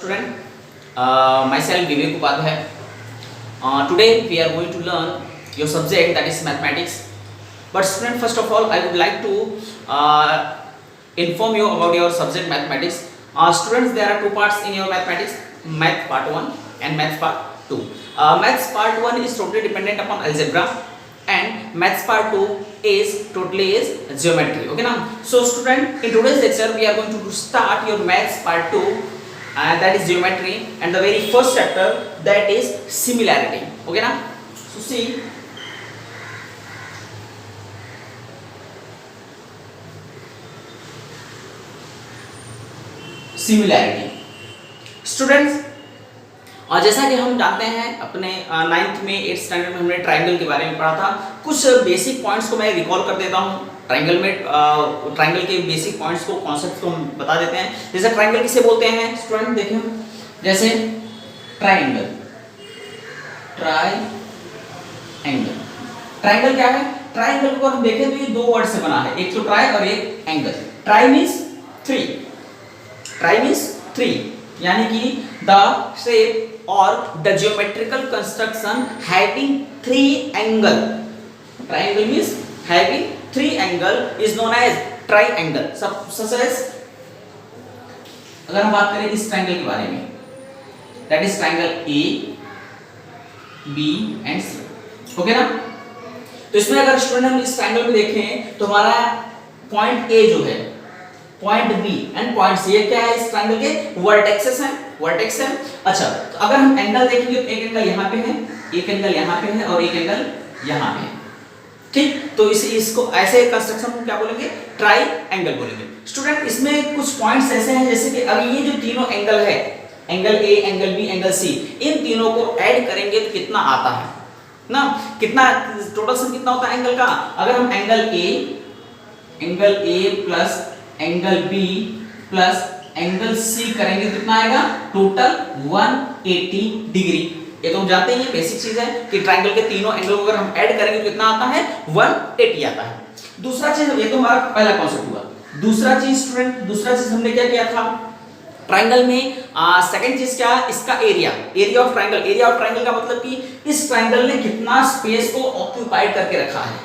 Student, myself Vivek Upadhyay. Today we are going to learn your subject, that is mathematics. But student, first of all, I would like to inform you about your subject mathematics. Students, there are two parts in your mathematics: math part 1 and math part 2. Maths part 1 is totally dependent upon algebra, and maths part 2 is totally geometry. Okay now, so student, in today's lecture we are going to start your maths part 2, that is geometry, and the very first chapter, that is similarity. Okay now, so see, similarity students, और जैसा कि हम जानते हैं अपने 9th में 8th standard में हमने ट्रायंगल के बारे में पढ़ा था। कुछ बेसिक पॉइंट्स को मैं रिकॉल कर देता हूँ। ट्रायंगल में ट्रायंगल के बेसिक पॉइंट्स को, कॉन्सेप्ट को हम बता देते हैं। जैसे ट्रायंगल किसे बोलते हैं स्टूडेंट, देखिए, जैसे ट्रायंगल, ट्रायंगल क्या है? ट्रायंगल को हम देखें तो ये दो वर्ड से बना है, एक तो ट्राई और एक angle. Try means three, try means three, यानी कि the shape or the geometrical construction having three angle. Triangle means having three angle is known as triangle. Such as, अगर हम बात करें इस ट्रायंगल के बारे में, that is triangle A, B and C. Okay ना? तो इसमें अगर स्टूडेंट हम इस ट्रायंगल में देखें तो हमारा पॉइंट A जो है, point B and point C, ये क्या है? इस ट्रायंगल के वर्टेक्सेस हैं, वर्टेक्स है। अच्छा, तो अगर हम एंगल देखेंगे तो एक एंगल यहाँ पे है, एक एंगल यहाँ पे है और एक एंगल यहाँ पे है। ठीक, तो इसको ऐसे कंस्ट्रक्शन को क्या बोलेंगे? ट्राई एंगल बोलेंगे। स्टूडेंट, इसमें कुछ पॉइंट्स ऐसे हैं जैसे कि अगर ये जो तीनों एंगल है, angle A, angle B, angle C, इन तीनों को ऐड करेंगे तो कितना आता है ना? कितना टोटल सम कितना होता है एंगल का? अगर हम angle A plus angle B plus angle C करेंगे तो कितना आएगा? Total 180 degree. ये तो हम जानते हैं, ये बेसिक चीज है कि ट्रायंगल के तीनों एंगल को अगर हम ऐड करेंगे तो कितना आता है? 180 आता है। दूसरा चीज, ये तो हमारा पहला कांसेप्ट हुआ। दूसरा चीज स्टूडेंट, दूसरा चीज हमने क्या किया था ट्रायंगल में? सेकंड चीज क्या? इसका area, area of triangle. Area of triangle का मतलब कि इस ट्रायंगल ने कितना स्पेस को ऑक्यूपाइड करके रखा है,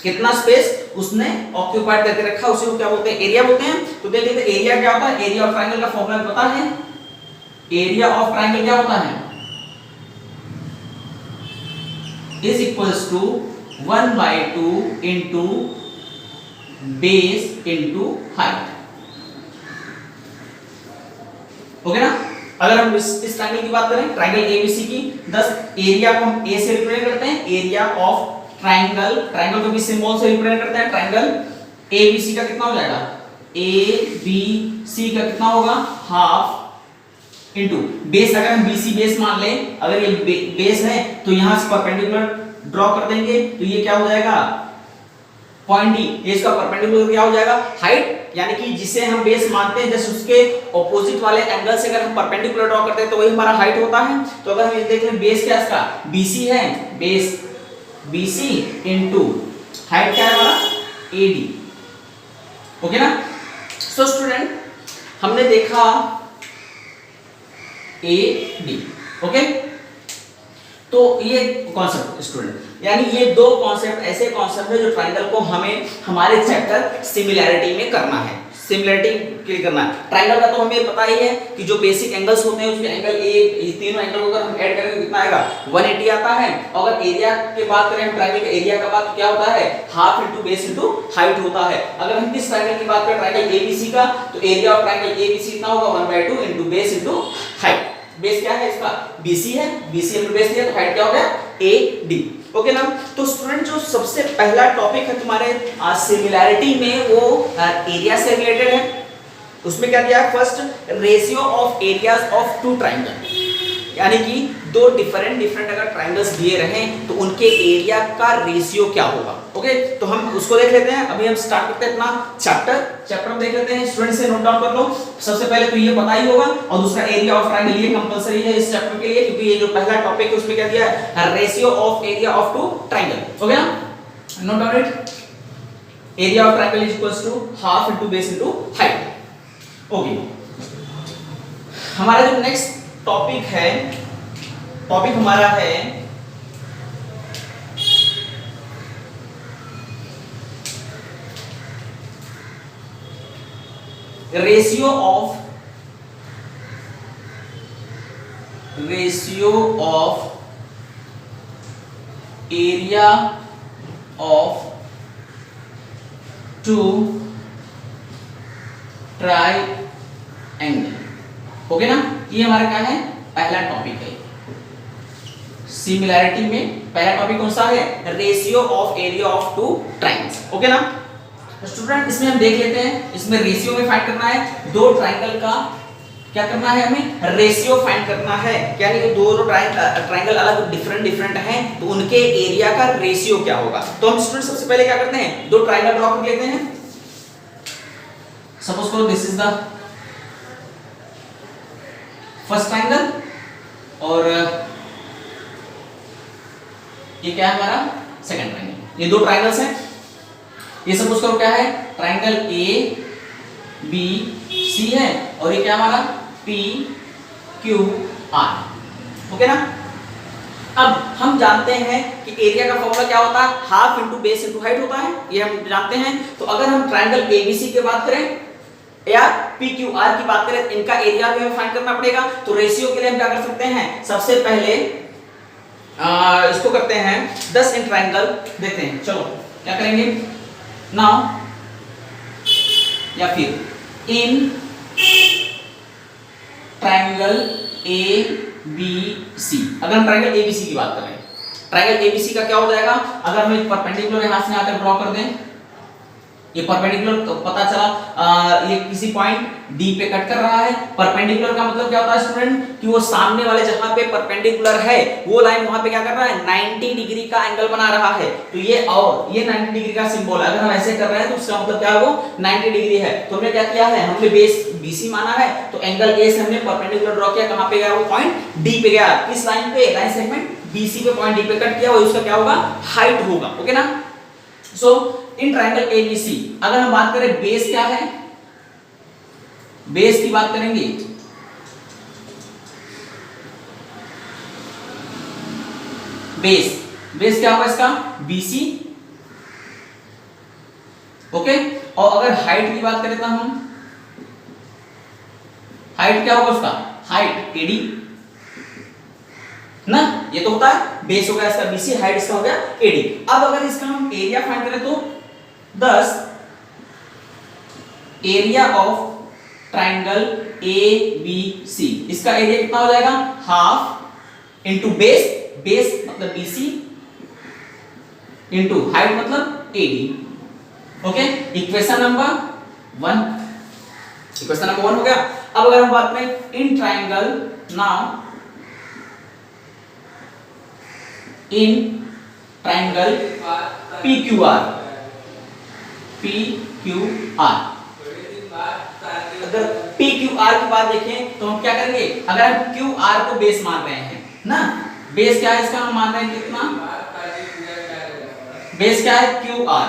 कितना स्पेस उसने ऑक्यूपाइड करके रखा, उसी को क्या बोलते हैं? एरिया बोलते हैं। तो देख लेते हैं एरिया क्या होता है। एरिया ऑफ ट्रायंगल का फॉर्मूला पता है? एरिया ऑफ ट्रायंगल क्या होता है? Is equals to 1/2 into base into height. Okay ना? अगर हम इस ट्रायंगल की बात करें, ट्रायंगल एबीसी की, 10 एरिया को हम ए से रिप्रेजेंट करते हैं, एरिया ऑफ ट्रायंगल, ट्रायंगल को भी सिंबल से रिप्रेजेंट करते हैं। ट्रायंगल ABC का कितना हो जाएगा? ABC का कितना होगा? Half into base. अगर हम BC बेस मान लें, अगर ये बेस है तो यहां से परपेंडिकुलर ड्रॉ कर देंगे तो ये क्या हो जाएगा? Point D। ये इसका परपेंडिकुलर क्या हो जाएगा? हाइट, यानी कि जिसे हम बेस मानते हैं जस्ट उसके ऑपोजिट वाले एंगल से अगर हम परपेंडिकुलर ड्रॉ करते हैं तो वही हमारा हाइट होता है। तो अगर हम ये देख लें, बेस क्या है इसका? BC है, बेस BC इनटू हाइट क्या है हमारा? AD। ओके ना? सो स्टूडेंट, हमने देखा AD। ओके, तो ये कॉन्सेप्ट स्टूडेंट, यानी ये दो कॉन्सेप्ट ऐसे कॉन्सेप्ट है जो ट्रायंगल को हमें हमारे चैप्टर सिमिलैरिटी में करना है, सिमिलैरिटी के लिए करना है। ट्रायंगल का तो हमें पता ही है कि जो बेसिक एंगल्स होते हैं उसके एंगल ये तीनों एंगल को अगर हम ऐड करेंगे कितना आएगा? 180 आता है। और अगर एरिया की बात करें, हम ट्रायंगल के एरिया का बात, तो क्या होता है? Half into base into height होता है। अगर हम किस ट्रायंगल की बात करें, ट्रायंगल ABC का, तो एरिया ऑफ ट्रायंगल ABC कितना होगा? 1/2 into base into height. Base क्या है इसका? BC है, BC इनटू बेस दिया तो हाइट क्या हो गया? AD। ओके ना? तो स्टूडेंट, जो सबसे पहला टॉपिक है तुम्हारे सिमिलैरिटी में वो एरिया से रिलेटेड है। उसमें क्या दिया है? First, ratio of areas of two triangle, यानी कि दो डिफरेंट अगर ट्रायंगल्स दिए रहें तो उनके एरिया का रेशियो क्या होगा। ओके, तो हम उसको देख लेते हैं। अभी हम स्टार्ट करते हैं अपना चैप्टर हम देख लेते हैं। स्टूडेंट से नोट डाउन कर लो। सबसे पहले तो ये पता ही होगा, और दूसरा एरिया ऑफ ट्रायंगल, ये कंपलसरी है इस चैप्टर के लिए, क्योंकि ये जो पहला टॉपिक है उसमें क्या दिया है? Ratio of area of two triangle. Okay ना? Note down it. Area of triangle is equals to half into base into height. Okay, हमारा जो नेक्स्ट टॉपिक है, टॉपिक हमारा है ratio of area of two triangle. Okay ना, ये हमारा क्या है, पहला टॉपिक है। सिमिलैरिटी में पहला टॉपिक कौन सा है, ratio of area of two triangles. Okay ना स्टूडेंट, इसमें हम देख लेते हैं, इसमें रेशियो में फाइंड करना है, दो ट्राइंगल का क्या करना है, हमें रेशियो फाइंड करना है, यानी कि दोनों ट्राइंगल अलग डिफरेंट हैं, तो उनके एरिया का रेशियो क्या होगा। तो हम स्टूडेंट सबसे पहले क्या करते हैं, दो ट्राइंगल ड्रॉ कर लेते हैं। सपोज करो this is the first triangle और ये क्या है हमारा सेकंड ट्राइंगल। ये दो ट्राइंगल्स हैं, ये सपोज करो क्या है, ट्राइंगल ए बी सी है और ये क्या हमारा पी क्यू आर। ओके ना, अब हम जानते हैं कि एरिया का फॉर्मूला क्या होता है, half into base into height होता है, ये हम जानते हैं। तो अगर हम ट्राइंगल एबीसी की बात करें या पी क्यू आर की बात करें, इनका एरिया भी हमें फाइंड करना पड़ेगा। तो रेशियो के लिए हम क्या कर सकते हैं, सबसे पहले इसको करते हैं 10 इन ट्राइंगल देखते हैं। चलो क्या करेंगे नाउ, या फिर इन ट्राइंगल ए बी सी। अगर हम ट्राइंगल ए बी सी की बात करें, ट्राइंगल ए बी सी का क्या हो जाएगा, अगर हम एक परपेंडिकुलर यहां से आकर ड्रॉ कर दें, ये परपेंडिकुलर तो पता चला ये किसी पॉइंट डी पे कट कर रहा है। परपेंडिकुलर का मतलब क्या होता है स्टूडेंट, कि वो सामने वाले जहां पे परपेंडिकुलर है वो लाइन वहां पे क्या कर रहा है, 90 डिग्री का एंगल बना रहा है। तो ये और ये 90 डिग्री का सिंबल है, अगर हम ऐसे कर रहे हैं तो उसका मतलब क्या है, वो 90 डिग्री है। तो हमने क्या किया है, हमने बेस BC माना है, तो एंगल ए से हमने परपेंडिकुलर ड्रॉ किया, कहां पे गया वो पॉइंट D पे गया, किस लाइन पे, लाइन सेगमेंट BC पे पॉइंट D पे कट किया, वो उसका क्या होगा, हाइट होगा। ओके ना, सो इन ट्राइंगल ABC अगर हम बात करें बेस क्या है, बेस की बात करेंगे, बेस क्या होगा इसका, BC। ओके, और अगर हाइट की बात करें तो हम हाइट क्या होगा उसका, हाइट AD ना, ये तो होता है बेस हो गया इसका BC, हाइट इसका हो गया AD। अब अगर इसका हम एरिया फाइंड करें तो 10 एरिया ऑफ ट्राइंगल ABC, इसका एरिया कितना हो जाएगा, हाफ इंटू बेस, बेस मतलब BC इंटू हाइट मतलब AD। Okay, equation number 1, equation number 1 हो गया। अब अगर हम बात करें in triangle, now in triangle PQR, अगर PQR की बात देखें तो हम क्या करेंगे, अगर हम QR को बेस मान रहे हैं ना, बेस क्या है इसका, हम मान रहे हैं कितना, बेस क्या है QR,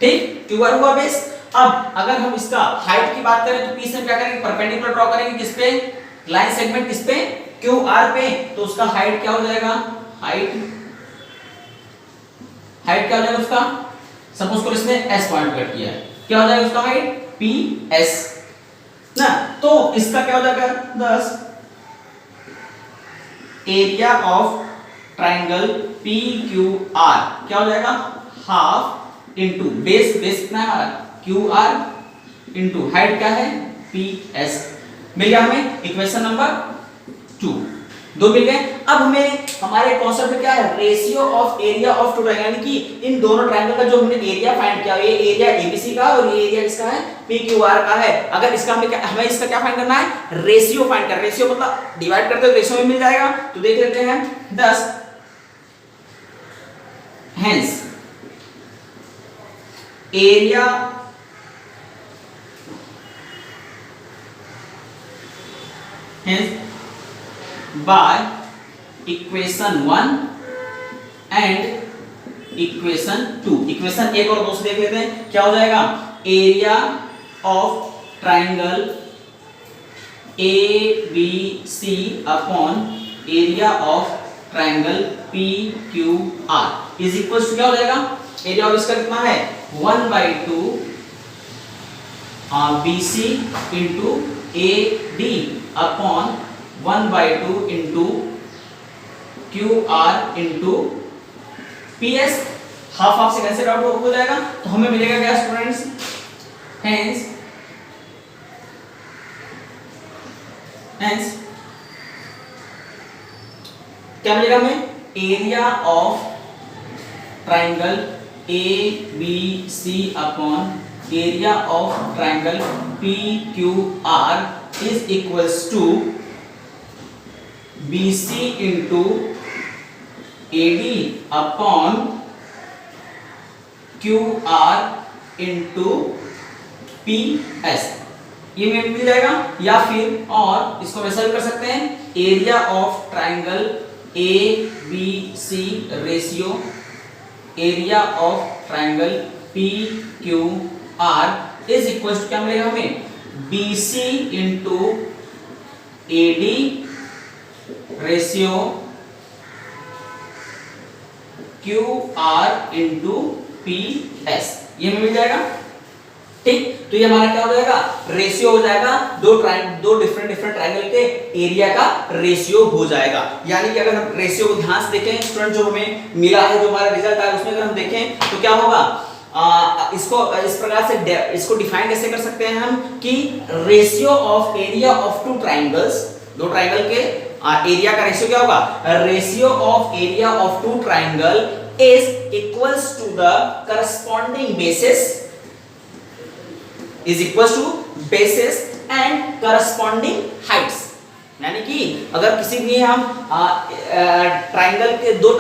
ठीक, QR हुआ बेस। अब अगर हम इसका हाइट की बात करें तो P से क्या करेंगे, परपेंडिकुलर ड्रॉ करेंगे, किस पे, लाइन सेगमेंट किस पे, QR पे, तो उसका हाइट क्या हो जाएगा, हाइट क्या हो जाएगा उसका, सपोज करो इसने S पॉइंट कट किया है, क्या हो जाएगा उसका हाइट PS ना। तो इसका क्या हो जाएगा 10 एरिया ऑफ ट्राइंगल PQR क्या हो जाएगा, हाफ इंटू बेस कितना है हमारा QR इंटू हाइट क्या है PS। मिल गया हमें इक्वेशन नंबर 2 मिल गए। अब हमें हमारे कॉन्सेप्ट क्या है, ratio of area of two triangle, यानी कि इन दोनों ट्रायंगल का जो हमने एरिया फाइंड किया, ये एरिया ABC का और ये एरिया किसका है, PQR का है। अगर इसका हमें इसका क्या फाइंड करना है, रेशियो फाइंड कर, रेशियो मतलब डिवाइड करते हो रेशियो में मिल जाएगा। तो देख लेते हैं 10 hence area by equation 1 and equation 2। Equation 1 और 2 से देख लेते हैं क्या हो जाएगा, area of triangle A B C upon area of triangle P Q R is equal to क्या हो जाएगा, एरिया ऑफ इसका कितना है 1/2 B C into A D upon 1/2 into Q R into P S. Half half से cancel out हो जाएगा, तो हमें मिलेगा क्या स्टूडेंट्स, हेंस क्या मिलेगा हमें, area of triangle A B C upon area of triangle P Q R is equals to B C into A D upon Q R into P S. ये में मिल जाएगा, या फिर और इसको वैसा भी कर सकते हैं, area of triangle A B C ratio area of triangle P Q R is equal to क्या मिलेगा हमें, B C into A D ratio Q R into P S. ये मिल जाएगा, ठीक। तो ये हमारा क्या हो जाएगा, रेशियो हो जाएगा, दो डिफरेंट ट्रायंगल के एरिया का रेशियो हो जाएगा। यानी कि अगर हम रेशियो को ध्यान से देखें स्टूडेंट, जो हमें मिला है, जो हमारा रिजल्ट आया उसमें अगर हम देखें तो क्या होगा, इसको इस प्रकार से इसको डिफाइन कैसे कर सकते हैं हम, कि ratio of area of two triangles, दो ट्राइंगल के एरिया का रेशियो क्या होगा, ratio of area of two triangle is equals to the corresponding bases, is equals to bases and corresponding heights। यानी कि अगर किसी भी हम ट्राइंगल के दो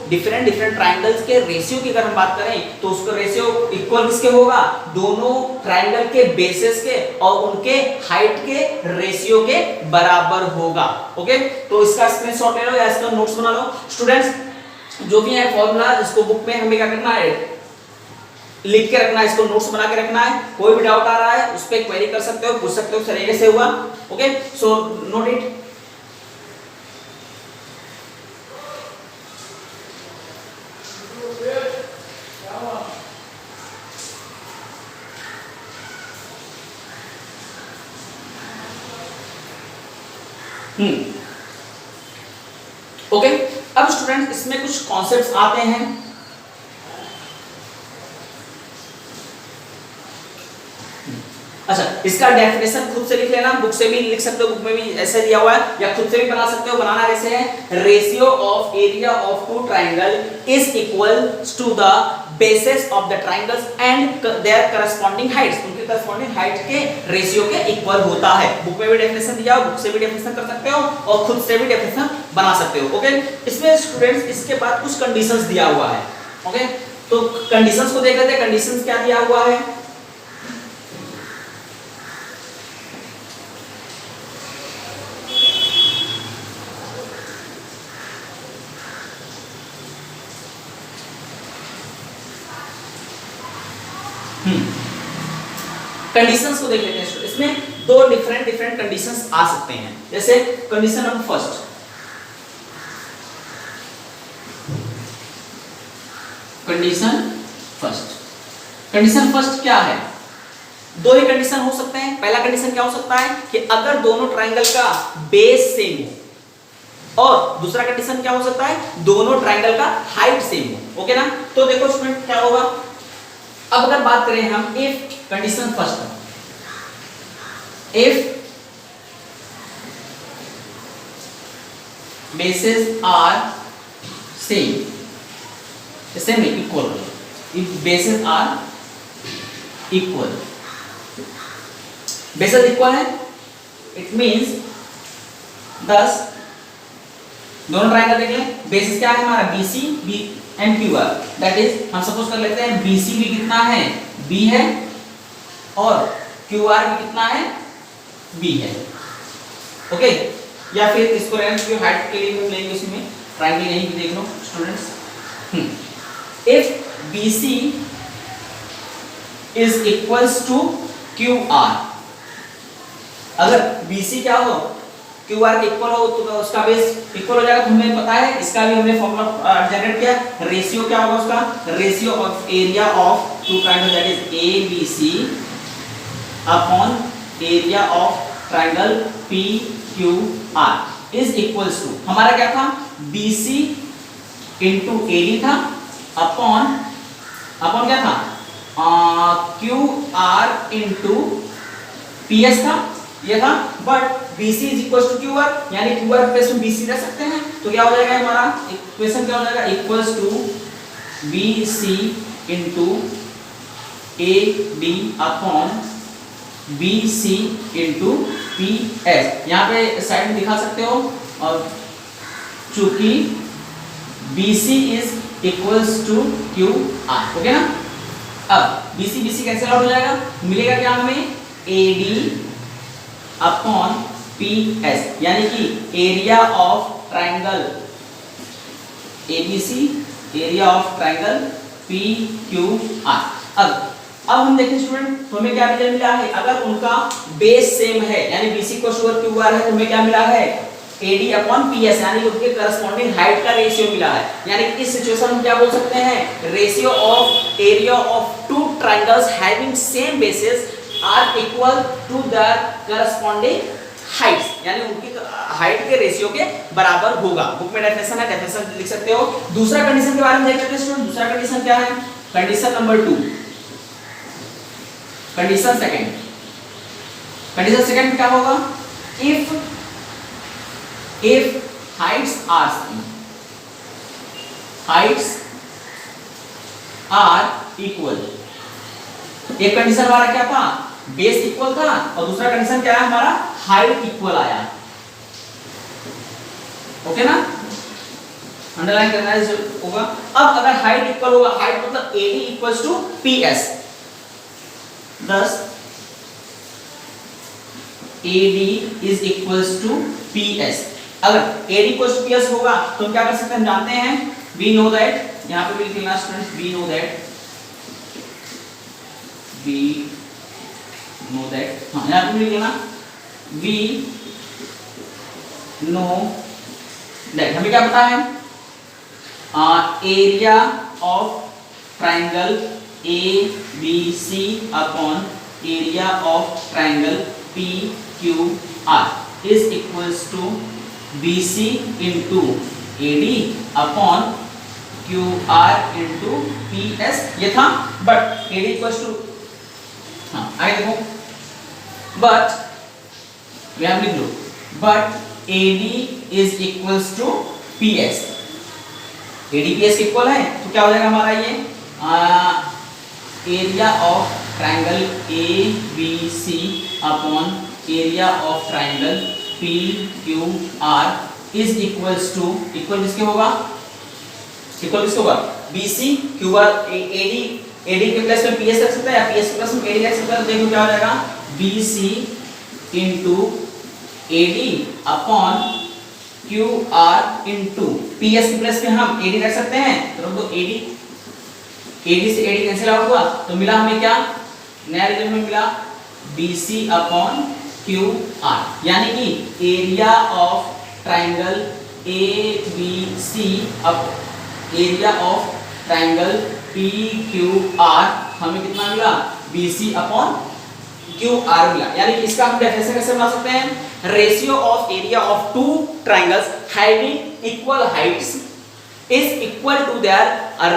डिफरेंट ट्राइंगल्स के रेशियो की अगर हम बात करें तो उसका रेशियो इक्वल किसके होगा, दोनों ट्राइंगल के बेसिस के और उनके हाइट के रेशियो के बराबर होगा। ओके, तो इसका स्क्रीनशॉट ले लो या इसका नोट्स बना लो स्टूडेंट्स। जो भी है फॉर्मूला इसको बुक में हमें क्या करना है, लिख के रखना है, इसको नोट्स बना के रखना है। कोई भी डाउट आ रहा है उस पे क्वेरी कर सकते हो, पूछ सकते हो तरीके से हुआ। Okay, so note it. Okay, अब स्टूडेंट इसमें कुछ कॉन्सेप्ट्स आते हैं। अच्छा, इसका डेफिनेशन खुद से लिख लेना, बुक से भी लिख सकते हो, बुक में भी ऐसे दिया हुआ है, या खुद से भी बना सकते हो। बनाना कैसे है, ratio of area of two triangle is equal to the bases of the triangles and their corresponding heights, उनके करस्पॉन्डिंग हाइट के रेशियो के इक्वल होता है। बुक में भी डेफिनेशन दिया हो, बुक से भी डेफिनेशन कर सकते हो और खुद से भी डेफिनेशन बना सकते हो। ओके, इसमें स्टूडेंट्स इसके बाद कुछ कंडीशंस दिया हुआ है। ओके, तो कंडीशंस को देख लेते हैं। कंडीशंस क्या दिया हुआ है, कंडीशंस को देख लेते हैं। इसमें दो डिफरेंट कंडीशंस आ सकते हैं। जैसे condition number first, condition first क्या है, दो ही कंडीशन हो सकते हैं। पहला कंडीशन क्या हो सकता है कि अगर दोनों ट्राइंगल का बेस सेम हो, और दूसरा कंडीशन क्या हो सकता है, दोनों ट्राइंगल का हाइट सेम हो। ओके ना, तो देखो स्टूडेंट क्या होगा। अब अगर बात करें हम if condition first, if bases are same, same equal, if bases are equal, bases equal है, it means thus दोनों ट्राइंगल देख लें, बेसिस क्या है हमारा BC and QR, that is हम सपोज कर लेते हैं BC भी कितना है, B है, और QR भी कितना है, B है। ओके, या फिर इसको रेंज की हाइट के लिए हम लेंगे, इसमें ट्राइंगल यहीं भी देख लो students. If BC is equals to QR, अगर BC क्या हो, QR के इक्वल हो तो उसका बेस इक्वल हो जाएगा। तो हमें पता है, इसका भी हमने फॉर्मूला जनरेट किया। रेशियो क्या होगा उसका, ratio of area of two triangle that is ABC upon area of triangle PQR is equals to, हमारा क्या था, BC इंटू AD था अपॉन क्या था, QR इंटू PS था, ये था। But BC is equal to QR, यानी QR प्लस में BC रख सकते हैं। तो क्या हो जाएगा हमारा इक्वेशन, क्या हो जाएगा, equals to BC into AD upon BC into PS। यहाँ पे साइड में दिखा सकते हो, और चूंकि BC is equals to QR, okay ना। अब BC कैंसिल आउट हो जाएगा, मिलेगा क्या हमें, AD अपॉन PS, यानी कि area of triangle ABC, area of triangle PQR। अब हम देखें स्टूडेंट, तो हमें क्या रिजल्ट मिला है, अगर उनका बेस सेम है, यानी BC को QR है, तो हमें क्या मिला है, AD अपॉन PS, यानी कि उनके करस्पॉन्डिंग हाइट का रेशियो मिला है। यानी इस सिचुएशन में क्या बोल सकते हैं, ratio of area of two triangles having same bases are equal to their corresponding heights, यानी उनकी हाइट के रेशियो के बराबर होगा। बुक में डेफिनेशन है, डेफिनेशन लिख सकते हो। दूसरा कंडीशन के बारे में देख लेते हैं स्टूडेंट। दूसरा कंडीशन क्या है, condition number 2, condition second. Condition second क्या होगा, if heights are equal, एक कंडीशन हमारा क्या था, बेस इक्वल था, और दूसरा कंडीशन क्या है हमारा, हाइट इक्वल आया। ओके ना, अंडरलाइन करना होगा। अब अगर हाइट इक्वल होगा, हाइट मतलब AD equals to PS, thus AD is equals to PS। अगर AD इक्वल्स टू PS होगा तो हम क्या कर सकते हैं, हम जानते हैं, we know that, यहां पे भी लिखना स्टूडेंट्स, we know that, हाँ यहां पे भी लिखना, we know that, हमें क्या पता है, area of triangle ABC upon area of triangle PQR is equals to BC into AD upon QR into PS, ये था। बट AD इक्वल्स टू, हाँ आगे देखो, बट यहां लिख लो, but AD is equals to PS, AD PS equal है, तो क्या हो जाएगा हमारा ये, area of triangle ABC upon area of triangle PQR is equals to, equal किसके होगा, इक्वल किसके होगा, BC QR AD के प्लस में PS रख सकता है, या PS के प्लस में AD रख सकता है। तो देखो क्या हो जाएगा, BC into AD upon QR into PS के प्लस में हम AD रख सकते हैं, तो रख दो AD से AD कैंसिल आउट हुआ, तो मिला हमें क्या, नया रिजल्ट में मिला BC अपॉन QR, यानी कि एरिया ऑफ ट्रायंगल ABC अब एरिया ऑफ ट्रायंगल PQR हमें कितना मिला, BC अपॉन QR मिला। यानी कि इसका हम डेफिनेशन कैसे बना सकते हैं, ratio of area of two triangles having equal heights is equal to their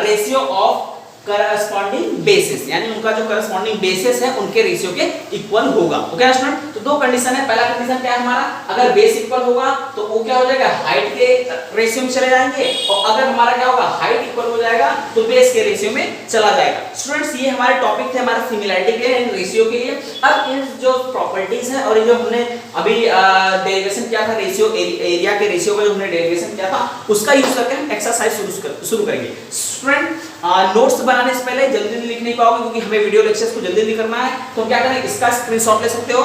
ratio of corresponding bases, यानी उनका जो करस्पॉन्डिंग बेसिस है उनके रेशियो के इक्वल होगा। ओके ना स्टूडेंट, तो दो कंडीशन है। पहला कंडीशन क्या है हमारा, अगर बेस इक्वल होगा तो वो क्या हो जाएगा, हाइट के रेशियो में चले जाएंगे, और अगर हमारा क्या होगा, हाइट इक्वल हो जाएगा तो बेस के रेशियो में चला जाएगा। स्टूडेंट्स ये हमारे टॉपिक थे हमारे सिमिलरिटी के लिए, रेशियो के लिए। अब इन जो प्रॉपर्टीज है और ये जो हमने अभी डेरिवेशन किया था रेशियो एरिया के रेशियो का जो हमने डेरिवेशन किया था उसका यूज करके हम एक्सरसाइज शुरू करेंगे। स्टूडेंट नोट्स बनाने से पहले जल्दी लिख नहीं पाओगे क्योंकि हमें वीडियो लेक्चर्स को जल्दी करना है, तो क्या करें, इसका स्क्रीनशॉट ले सकते हो।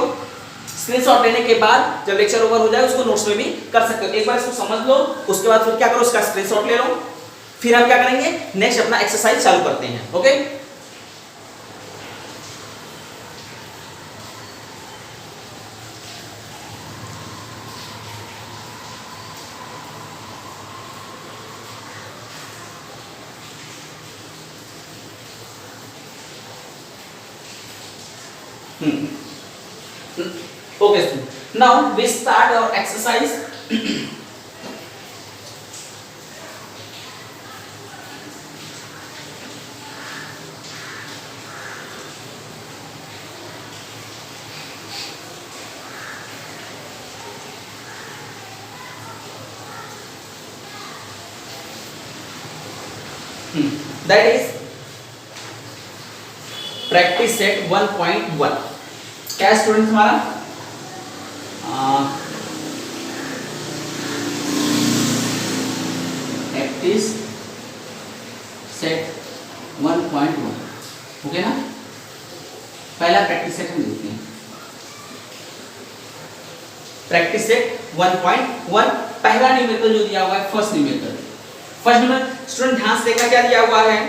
स्क्रीनशॉट लेने के बाद जब लेक्चर ओवर हो जाए उसको नोट्स में भी कर सकते हो। एक बार इसको समझ लो, उसके बाद फिर क्या करो, इसका स्क्रीनशॉट ले लो, फिर हम क्या करेंगे, नेक्स्ट अपना एक्सरसाइज चालू करते हैं। Okay, Okay, now we start our exercise. That is practice set 1.1. क्या स्टूडेंट्स हमारा प्रैक्टिस सेट 1.1 ओके ना। पहला प्रैक्टिस सेट हम देखते हैं। प्रैक्टिस सेट 1.1 पहला न्यूमेरिकल जो दिया हुआ है first numerical. First numerical student ध्यान से देखना क्या दिया हुआ है।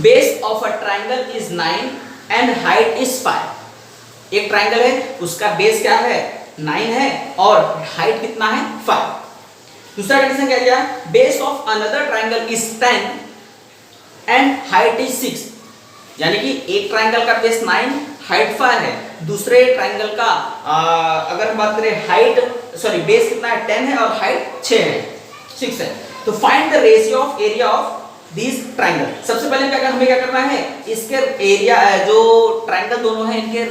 Base of a triangle is 9 and height is 5। एक ट्रायंगल है उसका बेस क्या है 9 है और हाइट कितना है 5। दूसरा कंडीशन क्या दिया base of another triangle is 10 and height is 6। यानी कि एक ट्रायंगल का बेस 9 हाइट 5 है, दूसरे ट्रायंगल का अगर हम बात करें हाइट सॉरी बेस कितना है 10 है और हाइट 6 है 6 है। तो find the ratio of area of this triangle. सबसे पहले हमें क्या करना है इसके एरिया जो ट्रायंगल दोनों है इनके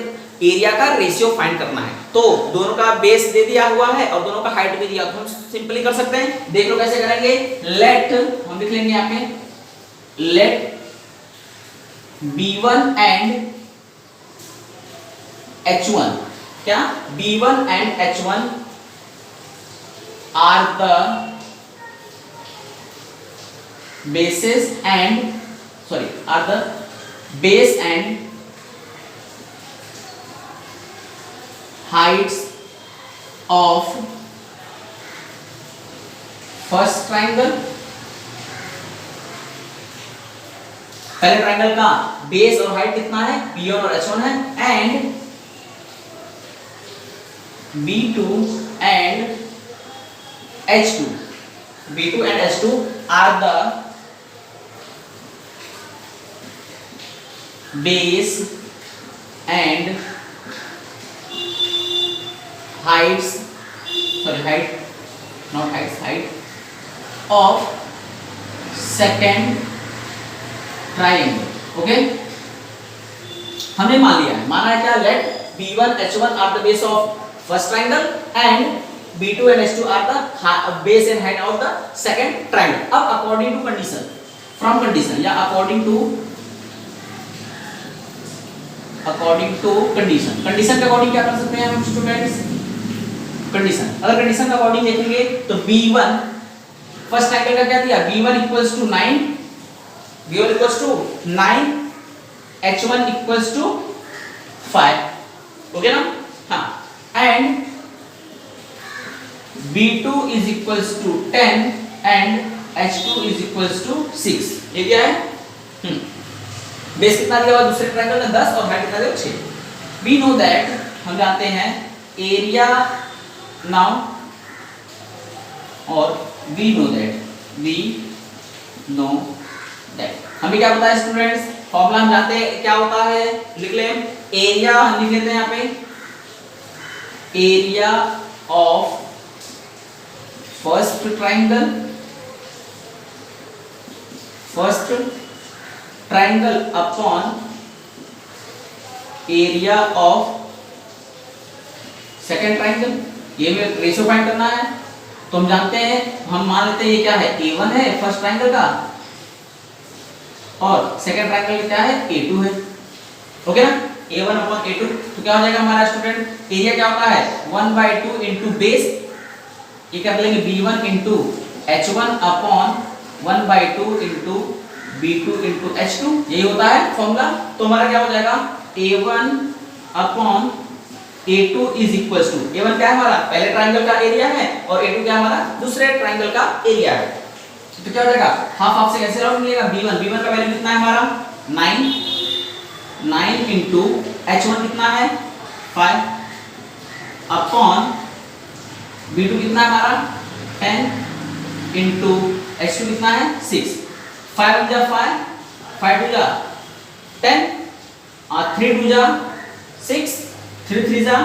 एरिया का रेशियो फाइंड करना है। तो दोनों का बेस दे दिया हुआ है और दोनों का हाइट भी दिया, तो हम सिंपली कर सकते हैं। देख लो कैसे करेंगे। लेट हम लिख लेंगे यहाँ पे लेट B1 एंड H1 क्या B1 and H1 are the bases and sorry are the base and heights of first triangle। पहले ट्रायंगल का बेस और हाइट कितना है B1 और H1 है and B2 and H2 B2 and H2 are the base and heights sorry height not heights height of second triangle। Okay हमने मान लिया है, माना है क्या late B1 H1 are the base of first triangle and B2 and H2 are the base and height of the second triangle। अब according to condition from condition या according to condition condition के according क्या कर सकते हैं हम students. Condition अगर condition के अकॉर्डिंग देखेंगे तो B1 फर्स्ट ट्रायंगल का क्या दिया B1 equals to 9 H1 equals to 5 okay ना। हाँ and B2 is equals to 10 and H2 is equals to 6। ये क्या है बेस कितना दिया हुआ दूसरे ट्रायंगल का 10 और हाइट कितना दिया 6। वी नो दैट हम जानते हैं एरिया नाउ और वी नो दैट हमें क्या पता है स्टूडेंट्स फॉर्मूला हम जानते हैं क्या होता है लिख लें एरिया हम लिख लेते हैं यहाँ पे area of first triangle upon area of second triangle. ये में रेशियो फाइंड करना है तो हम जानते हैं हम मान लेते हैं ये क्या है A1 है फर्स्ट ट्रायंगल का और सेकेंड ट्रायंगल क्या है A2 है ओके ना। A1 अपॉन A2 तो क्या हो जाएगा हमारा स्टूडेंट एरिया क्या होता है 1/2 इनटू बेस ये कर लेंगे B1 into H1 upon 1/2 into B2 into H2 यही होता है फॉर्मूला। तो हमारा क्या हो जाएगा A1 upon A2 is equals to A1 क्या है हमारा पहले ट्रायंगल का एरिया है और A2 क्या है हमारा दूसरे ट्रायंगल का एरिया है। तो क्या हो जाएगा हाफ हाफ से कैंसिल आउट मिलेगा B1 का वैल्यू कितना है हमारा 9 इनटू H1 कितना है 5 अपॉन B2 कितना है हमारा 10 इनटू H2 कितना है 6 5 5 5 2 10 और 3 2 6, 3 3 जा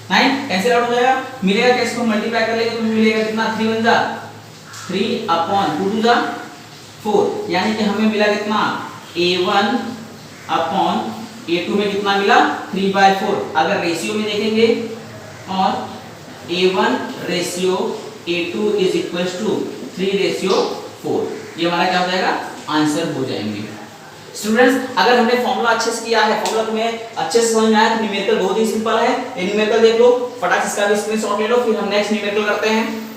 9, कैंसिल आउट हो जाएगा, मिलेगा कैसे को मल्टीप्लाई कर लेंगे तो मिलेगा कितना 3 1 जा 3 अपॉन 2 2 जा 4, यानी कि हमें मिला कितना a1 अपॉन a2 में कितना मिला 3/4। अगर रेशियो में देखेंगे और a1 ratio a2 is equals to 3/4, ये हमारा क्या हो जाएगा आंसर हो जाएंगे। स्टूडेंट्स अगर हमने फॉर्मूला अच्छे से किया है, फॉर्मूला तुम्हें अच्छे से समझ में आया तो न्यूमेरिकल बहुत ही सिंपल है। ये न्यूमेरिकल देख लो, फटाक से इसका भी स्क्रीनशॉट ले लो, फिर हम नेक्स्ट न्यूमेरिकल करते हैं।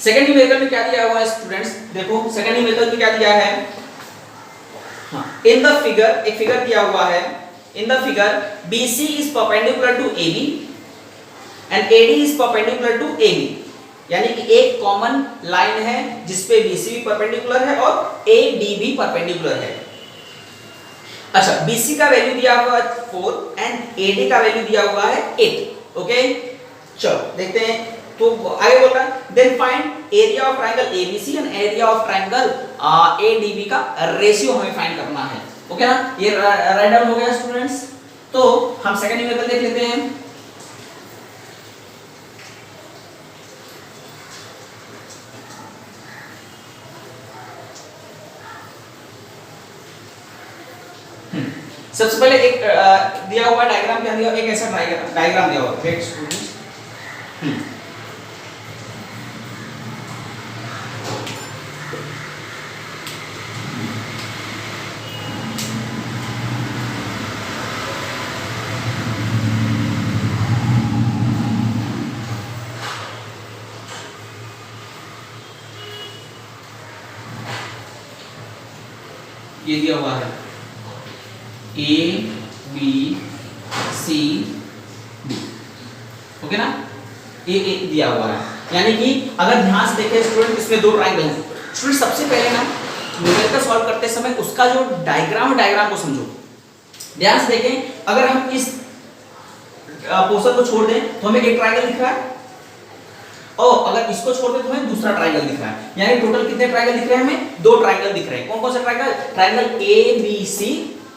सेकंड न्यूमेरिकल में क्या दिया हुआ है स्टूडेंट्स, देखो सेकंड न्यूमेरिकल में क्या दिया है, हाँ इन द फिगर, एक फिगर दिया हुआ है, in the figure BC is perpendicular to AB and AD is perpendicular to AB, यानी कि एक कॉमन लाइन है जिसपे BC भी परपेंडिकुलर है और AD भी परपेंडिकुलर है। अच्छा BC का वैल्यू दिया हुआ है 4 एंड AD का वैल्यू दिया हुआ है 8। ओके चलो देखते हैं, तो आगे बोल रहा है then find area of triangle ABC and area of triangle ADB का रेशियो हमें फाइंड करना है। ओके ना, ये राइट डाउन हो गया स्टूडेंट्स। तो हम सेकंड न्यूमेरिकल देख लेते हैं। सबसे पहले एक दिया हुआ डायग्राम, क्या दिया, एक ऐसा डायग्राम दिया हुआ है स्टूडेंट्स। ये दिया हुआ है A B C D, okay ना, ए दिया हुआ है, यानी कि अगर ध्यान से देखें स्टूडेंट इसमें दो ट्रायंगल हैं। स्टूडेंट सबसे पहले ना न्यूमेरिकल सॉल्व करते समय उसका जो डायग्राम को समझो, ध्यान से देखें। अगर हम इस पोर्शन को छोड़ दें तो हमें एक ट्रायंगल दिख रहा है और अगर इसको छोड़ दें तो हमें दूसरा ट्रायंगल दिख रहा है, यानी टोटल कितने ट्रायंगल दिख रहे हैं हमें, दो ट्रायंगल दिख रहे हैं। कौन कौन से ट्रायंगल, ट्रायंगल ABC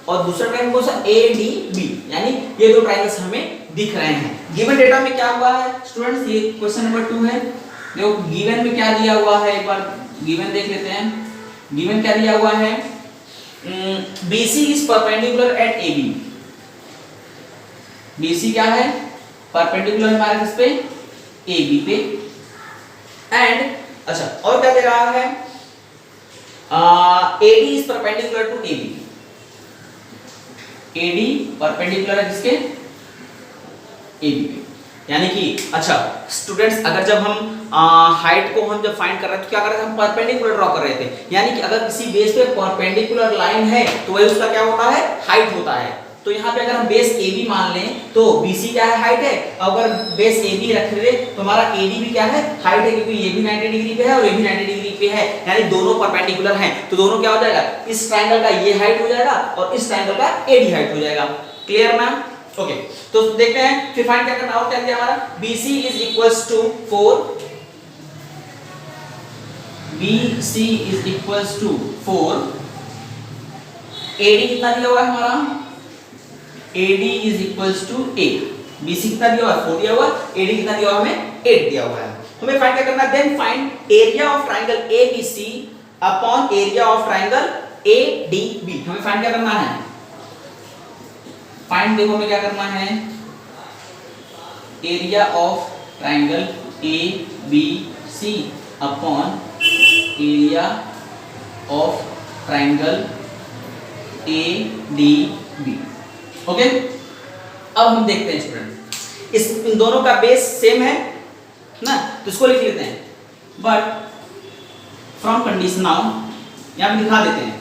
और दूसरा ट्रायंगल कौन सा ADB, यानी ये दो ट्रायंगल्स हमें दिख रहे हैं। गिवन डेटा में क्या हुआ है स्टूडेंट्स, ये क्वेश्चन नंबर 2 है। देखो गिवन में क्या दिया हुआ है, एक बार गिवन देख लेते हैं। गिवन क्या दिया हुआ है, BC is perpendicular eight AB। BC क्या है, परपेंडिकुलर हमारे किस पे, AB पे। एंड अच्छा और क्या दे रहा है, AD is perpendicular to AB। AD perpendicular है किसके, AB पे, यानी कि अच्छा स्टूडेंट्स अगर जब हम हाइट को हम जब फाइंड कर रहे थे तो क्या कर रहे थे, हम परपेंडिकुलर ड्रॉ कर रहे थे, यानी कि अगर किसी बेस पे परपेंडिकुलर लाइन है तो वही उसका क्या होता है, हाइट होता है। तो यहाँ पे अगर हम बेस AB मान लें तो BC क्या है, हाइट है। अगर बेस AB रख ले तो हमारा AD भी क्या है, हाइट है, क्योंकि ये भी 90 डिग्री पे है और ये भी 90 डिग्री पे है, यानी दोनों परपेंडिकुलर हैं। तो दोनों क्या हो जाएगा, इस ट्रायंगल का ये हाइट हो जाएगा और इस ट्रायंगल का AD हाइट हो जाएगा। क्लियर ना, ओके तो देखते हैं फिर फाइंड क्या करना, और क्या दिया हमारा, BC is equals to 4, BC is equals to 4, AD कितना दिया हुआ है हमारा, AD is equals to 8। BC कितना दिया हुआ है, 4 दिया हुआ है, AD कितना दिया हुआ है, हमें 8 दिया हुआ है। हमें फाइंड क्या करना है, then find area of triangle ABC upon area of triangle ADB। हमें फाइंड क्या करना है, फाइंड देखो हमें क्या करना है, area of triangle ABC upon area of triangle ADB। Okay अब हम देखते हैं स्टूडेंट, इन दोनों का बेस सेम है ना, तो इसको लिख लेते हैं, बट फ्रॉम कंडीशन नाउ यहां पे दिखा देते हैं,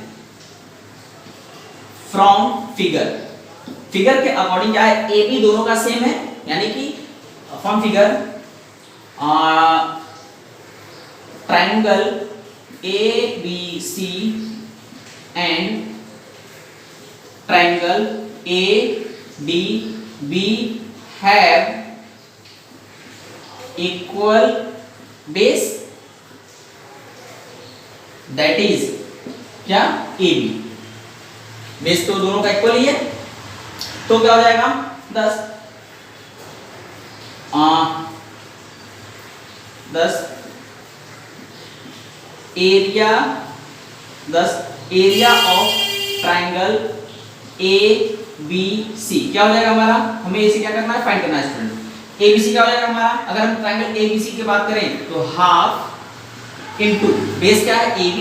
फ्रॉम फिगर के अकॉर्डिंग क्या है, AB दोनों का सेम है यानी कि form figure triangle ABC and triangle ADB have equal base, that is क्या AB। बेस तो दोनों का इक्वल ही है, तो क्या हो जाएगा 10 एरिया ऑफ ट्राइंगल ABC क्या हो जाएगा हमारा, हमें इसे क्या करना है, फाइंड करना है स्टूडेंट। ABC क्या हो जाएगा हमारा, अगर हम ट्राइंगल ABC की बात करें तो हाफ इनटू बेस क्या है AB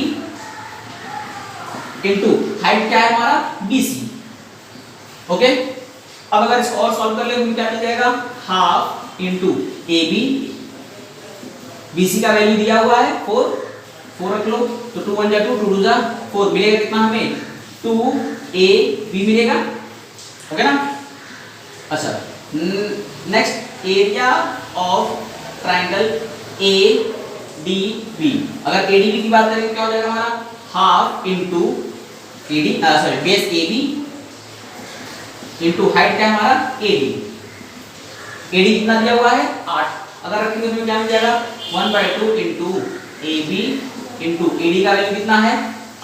इनटू हाइट क्या है हमारा BC। ओके, अब अगर इसको और सॉल्व कर ले तो क्या मिल जाएगा, हाफ इनटू AB, BC का वैल्यू दिया हुआ है 4 रख लो, तो 2 1 जा 2 2 2 जा 4 मिलेगा कितना हमें 2AB मिलेगा। ओके ना। अच्छा, next area of triangle ADB, अगर ADB की बात करें तो क्या हो जाएगा हमारा, half into base AB into height क्या है हमारा AD कितना दिया हुआ है 8, अगर रखेंगे तो क्या मिल जाएगा 1/2 इनटू AB इनटू AD का वैल्यू कितना है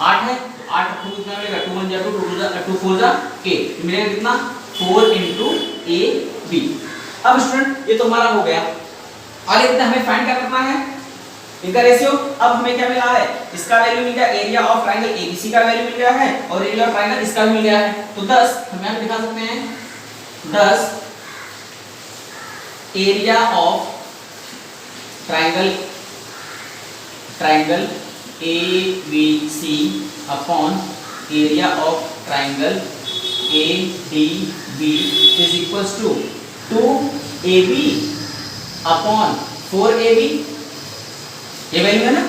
8 है, तो 8 रखोगे कितना मिलेगा 2 1 जा 2 2 जा 2 4 जा 8 मिलेगा कितना 4 इनटू AB। अब स्टूडेंट ये तो हमारा हो गया, और इतना हमें फाइंड क्या करना है, इनका रेशियो। अब हमें क्या मिला है, इसका वैल्यू मिल गया, एरिया ऑफ ट्रायंगल ABC का वैल्यू मिल गया है, और एरिया ऑफ ट्रायंगल इसका भी मिल गया है, तो 10 हम यहां पे दिखा सकते हैं 10 area of triangle ABC upon area of triangle ADB is equals to 2AB upon 4AB। ये वैल्यू है ना,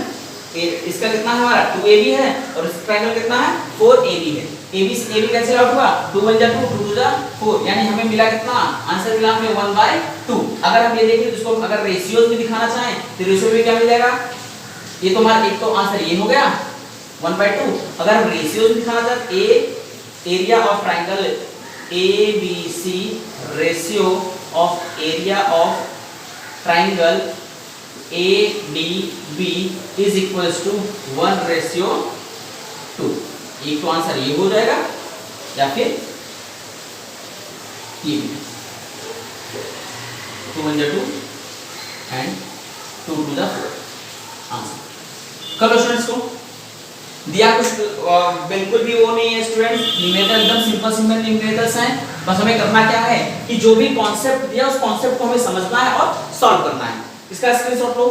इसका कितना है हमारा 2AB है, और इस ट्रायंगल कितना है 4AB है। AB से AB कैंसिल आउट हुआ, 2 1 जा 2 2 2 जा 4, यानी हमें मिला कितना, आंसर मिला हमें 1/2। अगर हम ये देखें तो इसको अगर रेशियोज में दिखाना चाहें तो रेशियो में क्या मिल जाएगा, ये तो हमारा एक तो आंसर ये हो गया 1/2। अगर हम रेशियोज में दिखाना चाहते area of triangle ABC ratio of area of triangle ADB is equals to 1/2। एक तो आंसर ये हो जाएगा, या फिर ये 2 1 जा 2 एंड 2 2 जा 4 आंसर। करो स्टूडेंट्स को दिया कुछ बिल्कुल भी वो नहीं है स्टूडेंट्स, न्यूमेरिकल एकदम सिंपल न्यूमेरिकल्स हैं। बस हमें करना क्या है कि जो भी कॉन्सेप्ट दिया उस कॉन्सेप्ट को हमें समझना है और सॉल्व करना है। इसका स्क्रीनशॉट लो।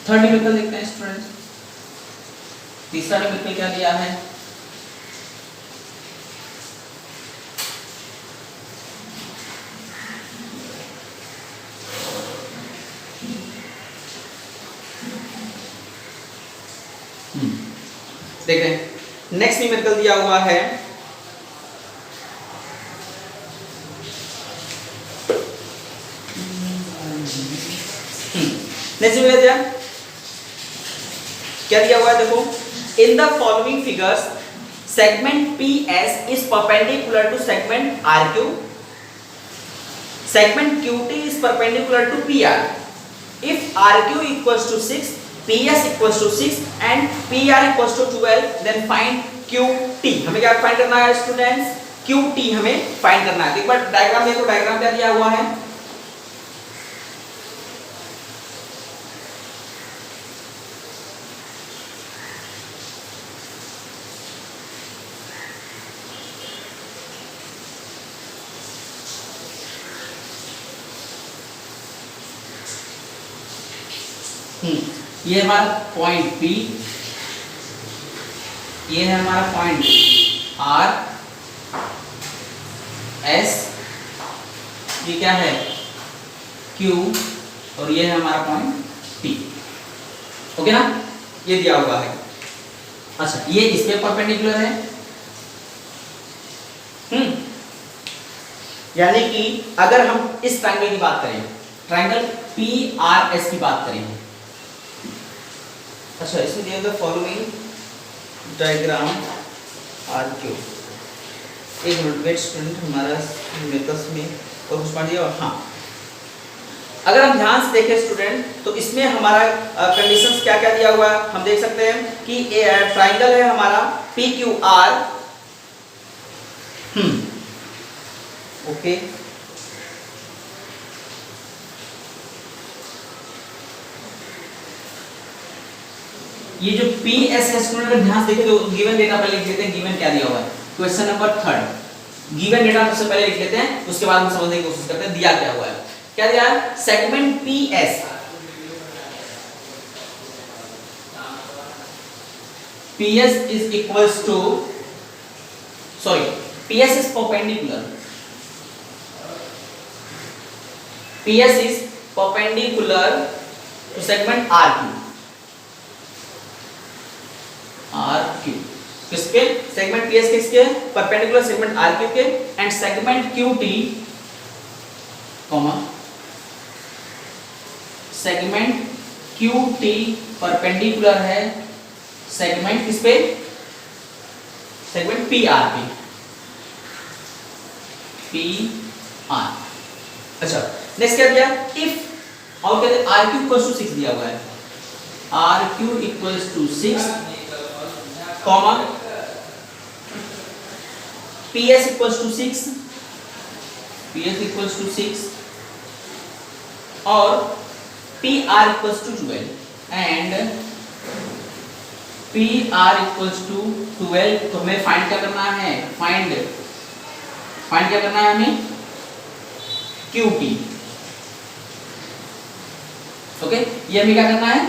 थर्ड न्यूमेरिकल देखते हैं स्टूडेंट्स। तीसरा न्यूमेरिकल क्या दिया है, देखते हैं। नेक्स्ट न्यूमेरिकल दिया हुआ है नेक्स्ट न्यूमेरिकल क्या दिया हुआ है, देखो in the following figures segment PS is perpendicular to segment RQ, segment QT is perpendicular to PR। If RQ equals to 6, PS equals to 6 and PR equals to 12, then find QT। हमें क्या find करना है students, QT हमें find करना है। एक बार diagram देखो, diagram क्या दिया हुआ है, ये हमारा पॉइंट P, ये है हमारा पॉइंट R S, ये क्या है Q, और ये है हमारा पॉइंट T। ओके ना, ये दिया हुआ है। अच्छा, ये इस पे परपेंडिकुलर है। यानी कि अगर हम इस ट्रायंगल की बात करें, ट्रायंगल PRS की बात करें, अच्छा इसमें दिया था फॉलोइंग डायग्राम RQ। एक मिनट वेट स्टूडेंट, हमारा मेकअप में और कुछ पढ़ दिया। हाँ, अगर हम ध्यान से देखें स्टूडेंट, तो इसमें हमारा कंडीशंस क्या क्या दिया हुआ है हम देख सकते हैं कि ट्रायंगल है हमारा PQR। ओके, ये जो PS है स्टूडेंट, अगर ध्यान से देखें तो गिवन डेटा पहले लिख लेते हैं। गिवन क्या दिया हुआ है, क्वेश्चन नंबर 3, गिवन डेटा सबसे पहले लिख लेते हैं, उसके बाद हम समझने की कोशिश करते हैं दिया क्या हुआ है। क्या दिया है, segment PS, PS is equals to, sorry, PS is perpendicular, PS is perpendicular to segment RQ, RQ किसके, सेगमेंट PS किसके, परपेंडिकुलर सेगमेंट RQ के, and segment QT comma segment QT perpendicular है सेगमेंट किस पे, सेगमेंट PR पे, PR। अच्छा, next क्या दिया, इफ, और कहते हैं RQ इक्वल्स टू 6 दिया हुआ है, RQ equals to 6 comma PS equals to 6, PS equals to 6 और PR equals to 12 and PR equals to 12। तो हमें फाइंड क्या करना है, फाइंड क्या करना है हमें, QT। ओके, ये हमें क्या करना है,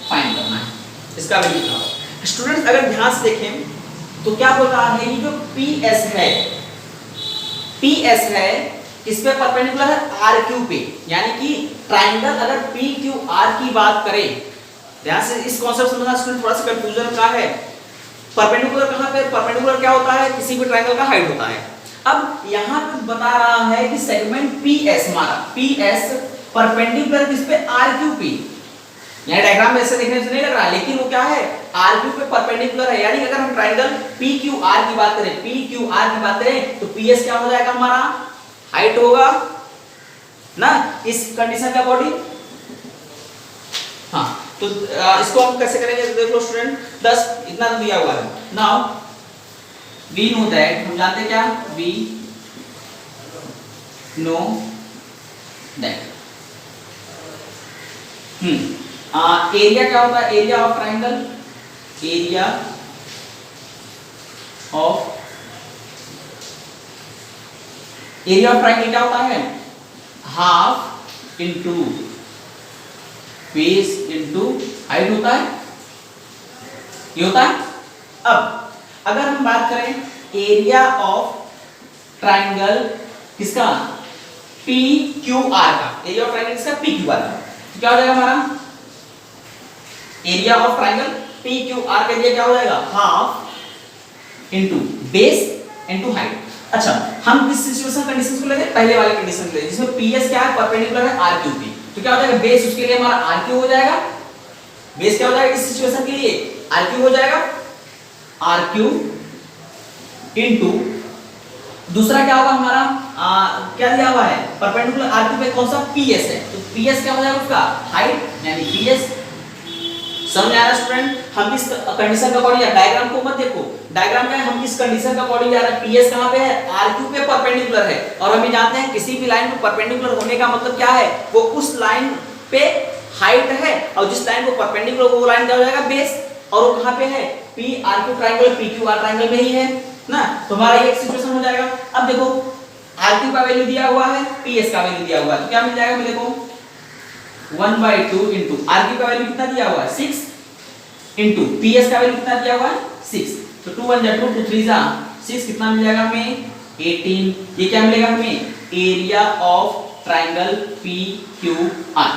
फाइंड करना है, इसका वैल्यू क्या होगा। स्टूडेंट्स अगर ध्यान से देखें तो क्या बोल रहा है, ये जो PS है, PS है इस पे परपेंडिकुलर है RQ पे, यानी कि ट्रायंगल अगर PQR की बात करें, ध्यान से इस कॉन्सेप्ट समझना स्टूडेंट, थोड़ा सा कंफ्यूजन का है। परपेंडिकुलर कहां पे, परपेंडिकुलर क्या होता है, किसी भी ट्रायंगल का हाइट होता है। अब यहां पे बता रहा है कि सेगमेंट PS हमारा, PS परपेंडिकुलर किस पे, RQ पे। यहां डायग्राम में ऐसे देखने से नहीं लग रहा, लेकिन वो क्या है, RQ पे परपेंडिकुलर है। यानी अगर हम ट्रायंगल PQR की बात करें, PQR की बात करें तो PS क्या हो जाएगा, हमारा हाइट होगा ना, इस कंडीशन के अकॉर्डिंग। हाँ, तो इसको हम कैसे करेंगे, देख लो स्टूडेंट, 10 इतना दिया हुआ है। नाउ वी नो दैट, हम जानते हैं क्या, वी नो दैट एरिया क्या होता है, area of triangle, area of triangle क्या होता है, half into base into height होता है, ये होता है। अब अगर हम बात करें एरिया ऑफ ट्रायंगल किसका, PQR का, एरिया ऑफ ट्रायंगल किसका, PQR का, तो क्या हो जाएगा हमारा एरिया ऑफ ट्रायंगल PQR के लिए क्या हो जाएगा, half into base into height. अच्छा, हम किस सिचुएशन कंडीशंस को लेते हैं, पहले वाले कंडीशन को लेते हैं जिसमें PS क्या है, परपेंडिकुलर है RQ पे, तो क्या हो जाएगा, बेस उसके लिए हमारा RQ हो जाएगा, बेस क्या हो जाएगा इस सिचुएशन के लिए, RQ हो जाएगा, RQ इंटू दूसरा क्या होगा हमारा, क्या दिया हुआ है, परपेंडिकुलर RQ पे कौन सा, PS है, तो PS क्या हो जाएगा उसका, हाइट, यानी PS। समझ आ रहा है स्टूडेंट, हम किस कंडीशन का अकॉर्डिंग, डायग्राम को मत देखो, डायग्राम में हम किस कंडीशन का अकॉर्डिंग जा रहे हैं, PS कहां पे है, RQ पे परपेंडिकुलर है, और हम ये जानते हैं किसी भी लाइन पे परपेंडिकुलर होने का मतलब क्या है, वो उस लाइन पे हाइट है, और जिस लाइन को परपेंडिकुलर वो लाइन क्या हो जाएगा, बेस, और वो कहां पे है, PRQ ट्रायंगल PQR ट्रायंगल में ही है ना, तो हमारा ये एक सिचुएशन हो जाएगा। अब देखो RQ का वैल्यू दिया हुआ है, PS का वैल्यू दिया हुआ है, तो क्या मिल जाएगा, देखो 1/2 इंटू आर की का वैल्यू कितना दिया हुआ है 6 इंटू पी एस का वैल्यू कितना दिया हुआ है 6, तो 2 1 जा 2 2 3 जा 6, कितना मिल जाएगा हमें 18। ये क्या मिलेगा हमें area of triangle P Q are.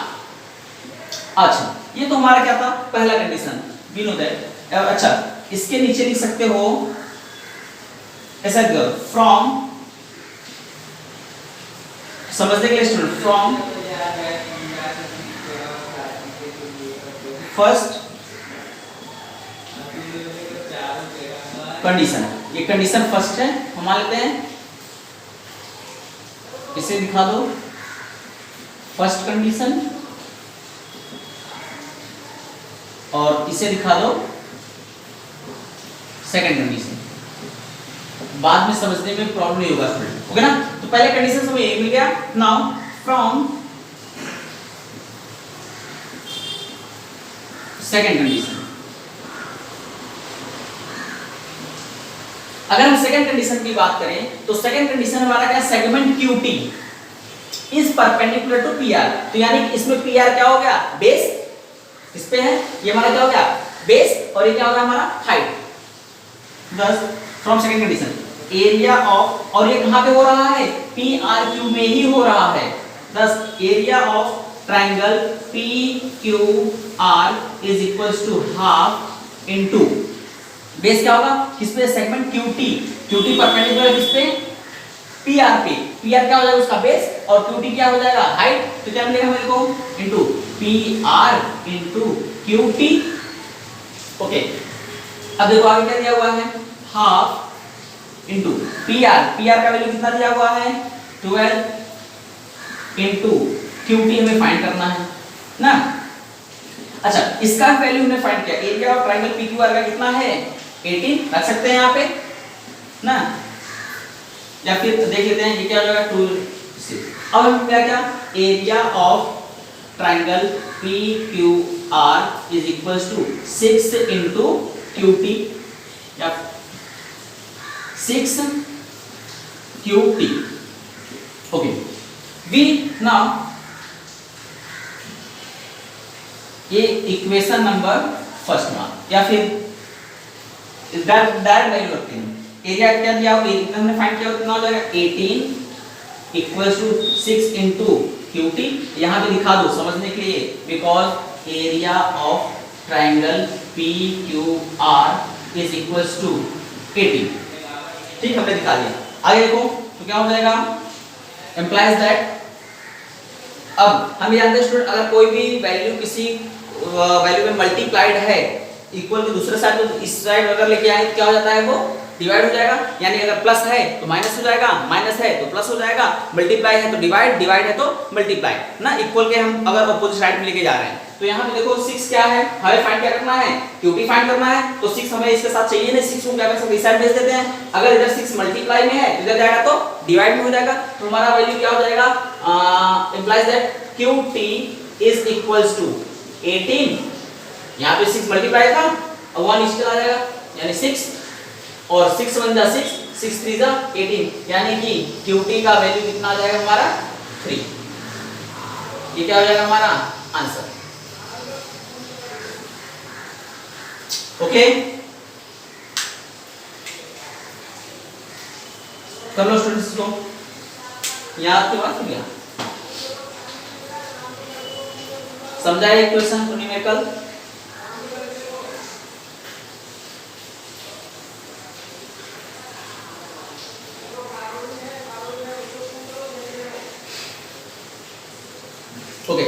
अच्छा ये तो हमारा क्या था पहला कंडीशन वी नो दैट। अच्छा इसके नीचे लिख सकते हो ऐसा फ्रॉम, समझने के लिए स्टूडेंट, फ्रॉम फर्स्ट कंडीशन, ये कंडीशन फर्स्ट है, हम मान लेते हैं, इसे दिखा दो फर्स्ट कंडीशन और इसे दिखा दो सेकंड कंडीशन, बाद में समझने में प्रॉब्लम नहीं होगा स्टूडेंट, ओके ना। तो पहले कंडीशन हमें ये मिल गया। नाउ फ्रॉम सेकंड कंडीशन, अगर हम सेकंड कंडीशन की बात करें तो सेकंड कंडीशन हमारा क्या segment QT is perpendicular to PR, तो यानी कि इसमें PR क्या हो गया बेस, इस पे है, ये हमारा क्या हो गया बेस और ये क्या हो गया हमारा height. Thus from second condition area of, और ये कहां पे हो रहा है PRQ में ही हो रहा है, thus area of triangle PQR is equals to half into base क्या होगा किस पे सेगमेंट QT परपेंडिकुलर किस पे PR पे, PR क्या हो जाएगा उसका बेस और QT क्या हो जाएगा हाइट, तो क्या मिलेगा मेरे को into PR into QT। Okay अब देखो आगे क्या दिया हुआ है हाफ इनटू PR का वैल्यू कितना दिया हुआ है 12 इनटू QT हमें फाइंड करना है ना। अच्छा इसका वैल्यू हमने फाइंड किया, एरिया ऑफ ट्रायंगल PQR का कितना है 18 रख सकते हैं यहाँ पे ना, या फिर देख लेते हैं ये क्या हो जाएगा 2 6। अब हम क्या area of triangle PQR is equals to 6 into QT या 6 QT। ओके वी नाउ ये इक्वेशन नंबर फर्स्ट में या फिर डायरेक्ट वैल्यू रखते हैं, एरिया क्या दिया हुआ है हमने फाइंड किया कितना हो जाएगा 18 इक्वल्स टू 6 इनटू QT, यहां पे दिखा दो समझने के लिए because area of triangle PQR is equals to 18, ठीक हमने दिखा दिया। आगे देखो तो क्या हो जाएगा एम्प्लाइज दैट, अब हम जानते हैं स्टूडेंट अगर कोई भी वैल्यू किसी वैल्यू में मल्टीप्लाइड है इक्वल के दूसरे साइड तो इस साइड अगर लेके आए तो क्या हो जाता है वो डिवाइड हो जाएगा, यानी अगर प्लस है तो माइनस हो जाएगा, माइनस है तो प्लस हो जाएगा, मल्टीप्लाई है तो डिवाइड, डिवाइड है तो मल्टीप्लाई ना, इक्वल के हम अगर अपोजिट साइड में लेके जा रहे हैं तो यहाँ पे देखो 6 क्या है हमें फाइंड क्या करना है QT फाइंड करना है, तो 6 हमें इसके साथ चाहिए नहीं, 6 को क्या कर सकते हैं इस साइड भेज देते हैं, अगर इधर 6 मल्टीप्लाई में है इधर जाएगा तो डिवाइड में हो जाएगा, तो हमारा वैल्यू क्या हो जाएगा implies that QT is equals to 18, यहाँ पे 6 मल्टीप्लाई था और 1 नीचे चला जाएगा यानी 6 और 6 1 जा 6 6 3 जा 18, यानी कि QT का वैल्यू कितना आ जाएगा हमारा 3, ये क्या हो जाएगा हमारा आंसर। ओके कर लो स्टूडेंट्स को याद के बाद क्या समझाए क्वेश्चन को न्यूमेरिकल। ओके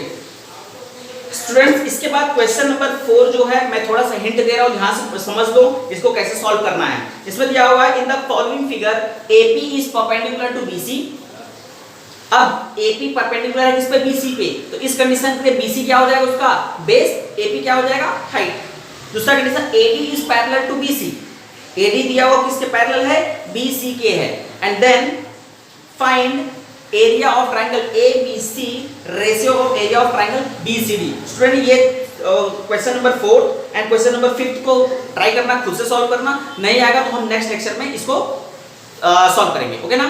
स्टूडेंट्स इसके बाद क्वेश्चन नंबर 4 जो है मैं थोड़ा सा हिंट दे रहा हूं, ध्यान से समझ लो इसको कैसे सॉल्व करना है। इसमें दिया हुआ है in the following figure AP is perpendicular to BC, अब AP परपेंडिकुलर है किस पे BC पे, तो इस कंडीशन पे BC क्या हो जाएगा उसका बेस, AP क्या हो जाएगा हाइट। दूसरा condition AD is parallel to BC, AD दिया हुआ किसके पैरेलल है BC के है, and then find area of triangle ABC ratio of area of triangle BCD। Student ये question number 4 and question number 5 को ट्राई करना, खुद से सॉल्व करना, नहीं आएगा तो हम नेक्स्ट लेक्चर में इसको सॉल्व करेंगे, ओके ना।